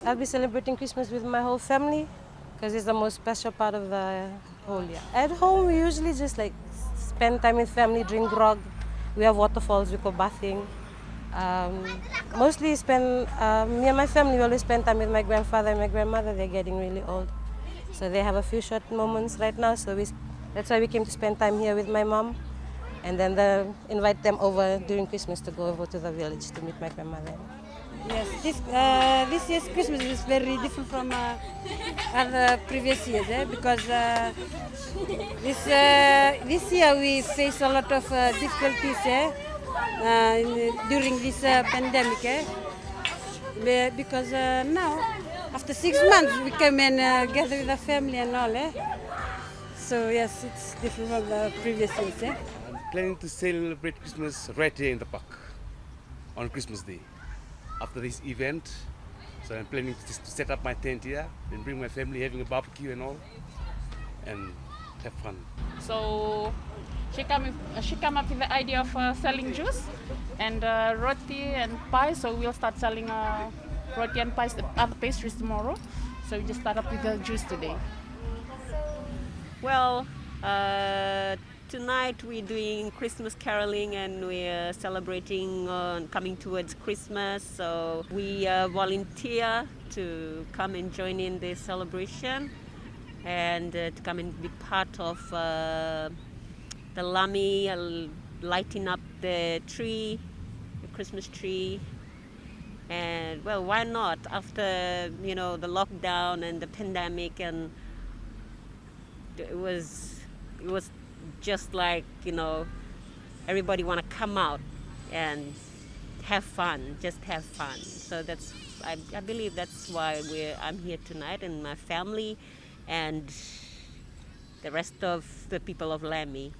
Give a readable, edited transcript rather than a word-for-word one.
I'll be celebrating Christmas with my whole family because it's the most special part of the whole year. At home, we usually just like spend time with family, drink grog. We have waterfalls, we go bathing. Um, Mostly spend, me and my family, we always spend time with my grandfather and my grandmother. They're getting really old. So they have a few short moments right now. That's why we came to spend time here with my mom. And then invite them over during Christmas to go over to the village to meet my grandmother. Yes, this year's Christmas is very different from other previous years, because this year we face a lot of difficulties during this pandemic. Because now, after 6 months, we come and gather with the family and all. So yes, it's different from the previous years. I'm planning to celebrate Christmas right here in the park on Christmas Day. After this event, so I'm planning to set up my tent here and bring my family, having a barbecue and all, and have fun. So she come up with the idea of selling juice and roti and pie. So we'll start selling roti and pies, other pastries tomorrow. So we just start up with the juice today. Well, tonight we're doing Christmas caroling and we're celebrating coming towards Christmas. So we volunteer to come and join in this celebration and to come and be part of the Lami, lighting up the tree, the Christmas tree. And well, why not? After the lockdown and the pandemic, and it was just like everybody want to come out and have fun, just have fun. So I believe that's why I'm here tonight, and my family and the rest of the people of Lami.